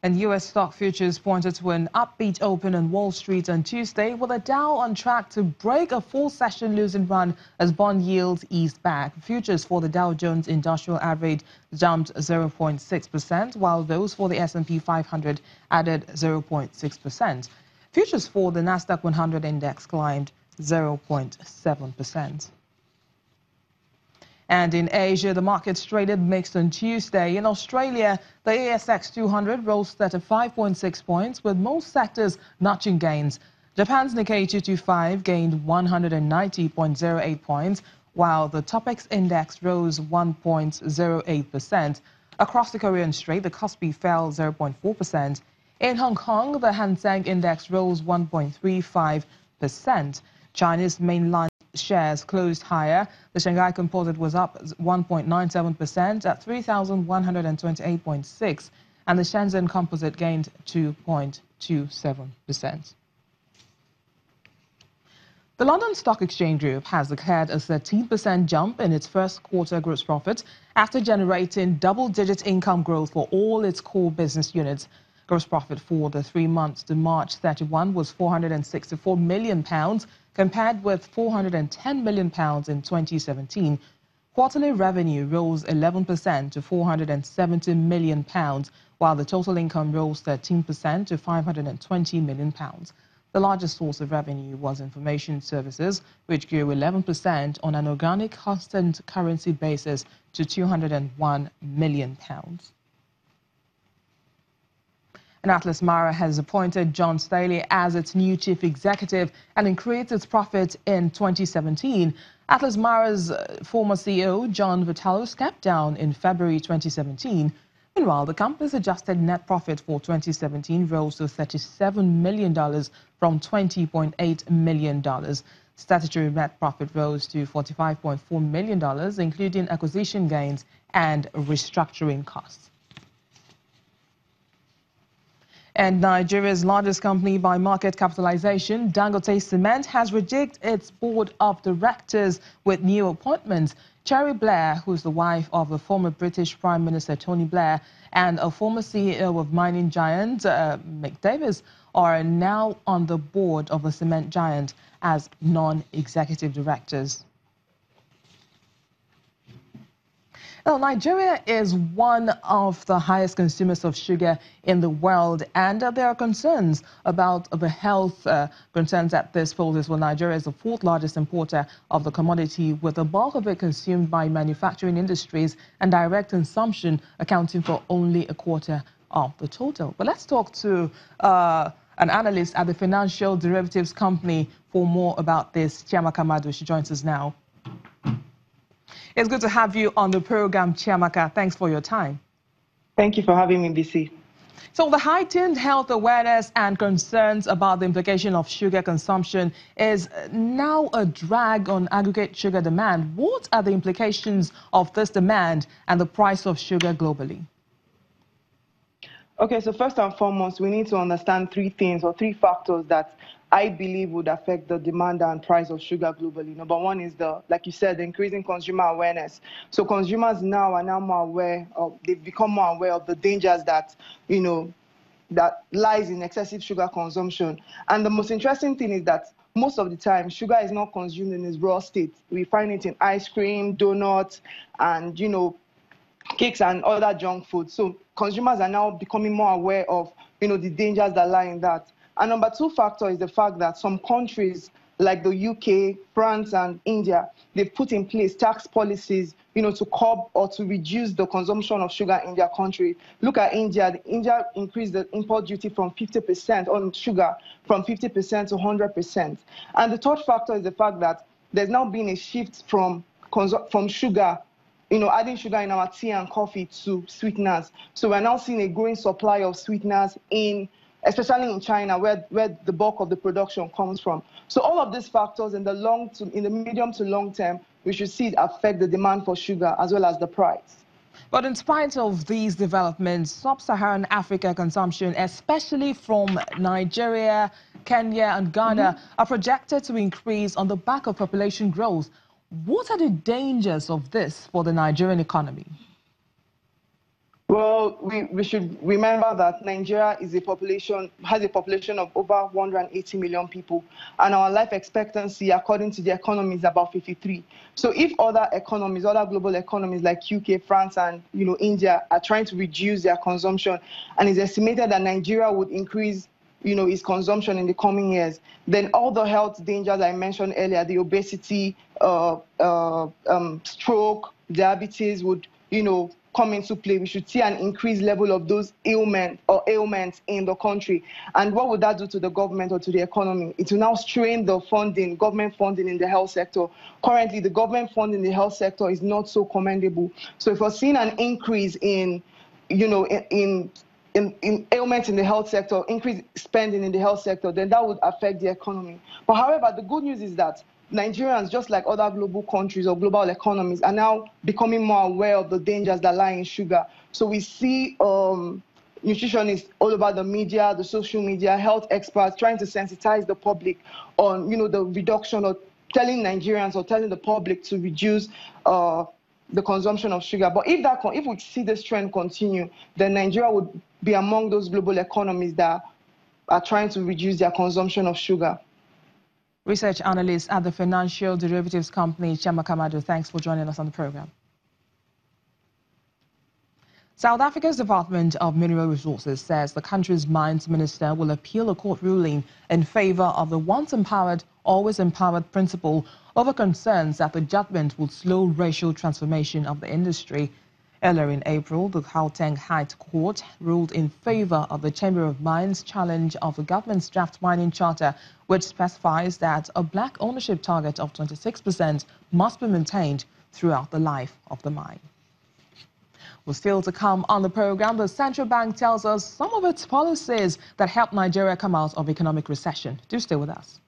And U.S. stock futures pointed to an upbeat open on Wall Street on Tuesday, with the Dow on track to break a full-session losing run as bond yields eased back. Futures for the Dow Jones Industrial Average jumped 0.6%, while those for the S&P 500 added 0.6%. Futures for the Nasdaq 100 index climbed 0.7%. And in Asia, the markets traded mixed on Tuesday. In Australia, the ASX 200 rose 35.6 points, with most sectors notching gains. Japan's Nikkei 225 gained 190.08 points, while the Topix index rose 1.08%. Across the Korean Strait, the Kospi fell 0.4%. In Hong Kong, the Hang Seng index rose 1.35%. China's mainland shares closed higher. The Shanghai Composite was up 1.97% at 3,128.6, and the Shenzhen Composite gained 2.27%. The London Stock Exchange Group has declared a 13% jump in its first quarter gross profit after generating double-digit income growth for all its core business units. Gross profit for the 3 months to March 31 was £464 million, compared with £410 million in 2017. Quarterly revenue rose 11% to £470 million, while the total income rose 13% to £520 million. The largest source of revenue was information services, which grew 11% on an organic constant currency basis to £201 million. And Atlas Mara has appointed John Staley as its new chief executive and increased its profit in 2017. Atlas Mara's former CEO, John Vitalos, stepped down in February 2017. Meanwhile, the company's adjusted net profit for 2017 rose to $37 million from $20.8 million. Statutory net profit rose to $45.4 million, including acquisition gains and restructuring costs. And Nigeria's largest company by market capitalization, Dangote Cement, has rejigged its board of directors with new appointments. Cherry Blair, who's the wife of the former British Prime Minister Tony Blair, and a former CEO of mining giant Mick Davis, are now on the board of the cement giant as non-executive directors. Now, Nigeria is one of the highest consumers of sugar in the world, and there are concerns about the health concerns at this poses. Well, Nigeria is the fourth largest importer of the commodity, with the bulk of it consumed by manufacturing industries and direct consumption accounting for only a quarter of the total. But let's talk to an analyst at the financial derivatives company for more about this. Chiamaka Madu, she joins us now. It's good to have you on the program, Chiamaka. Thanks for your time. Thank you for having me, BC. So the heightened health awareness and concerns about the implication of sugar consumption is now a drag on aggregate sugar demand. What are the implications of this demand and the price of sugar globally? Okay, so first and foremost, we need to understand three factors that I believe would affect the demand and price of sugar globally. Number one is like you said, the increasing consumer awareness. So consumers now are more aware they've become more aware of the dangers that, that lies in excessive sugar consumption. And the most interesting thing is that most of the time, sugar is not consumed in its raw state. We find it in ice cream, donuts, and, cakes and other junk food. So consumers are now becoming more aware of, the dangers that lie in that. And number two factor is the fact that some countries like the UK, France, and India, they've put in place tax policies, to curb or to reduce the consumption of sugar in their country. Look at India. India increased the import duty from 50% on sugar, from 50% to 100%. And the third factor is the fact that there's now been a shift from sugar, adding sugar in our tea and coffee to sweeteners. So we're now seeing a growing supply of sweeteners especially in China, where the bulk of the production comes from. So all of these factors in the medium to long term, we should see it affect the demand for sugar as well as the price. But in spite of these developments, sub-Saharan Africa consumption, especially from Nigeria, Kenya, and Ghana, are projected to increase on the back of population growth. What are the dangers of this for the Nigerian economy? Well, we should remember that Nigeria has a population of over 180 million people, and our life expectancy, according to the economy, is about 53. So if other economies, other global economies like UK, France, and India are trying to reduce their consumption, and it's estimated that Nigeria would increase its consumption in the coming years, then all the health dangers I mentioned earlier, the obesity, stroke, diabetes would, come into play. We should see an increased level of those ailments in the country. And what would that do to the government or to the economy? It will now strain the government funding in the health sector. Currently, the government funding in the health sector is not so commendable. So if we're seeing an increase in ailments in the health sector, increased spending in the health sector, then that would affect the economy. But however, the good news is that Nigerians, just like other global countries or global economies, are now becoming more aware of the dangers that lie in sugar. So we see nutritionists all over the media, the social media, health experts trying to sensitize the public on, the reduction, or telling Nigerians or telling the public to reduce the consumption of sugar. But if we see this trend continue, then Nigeria would be among those global economies that are trying to reduce their consumption of sugar. Research analyst at the financial derivatives company, Chiamaka Madu, thanks for joining us on the program. South Africa's Department of Mineral Resources says the country's mines minister will appeal a court ruling in favor of the once empowered, always empowered principle over concerns that the judgment will slow racial transformation of the industry. Earlier in April, the Gauteng High Court ruled in favor of the Chamber of Mines' challenge of the government's draft mining charter, which specifies that a black ownership target of 26% must be maintained throughout the life of the mine. Well, still to come on the program, the central bank tells us some of its policies that helped Nigeria come out of economic recession. Do stay with us.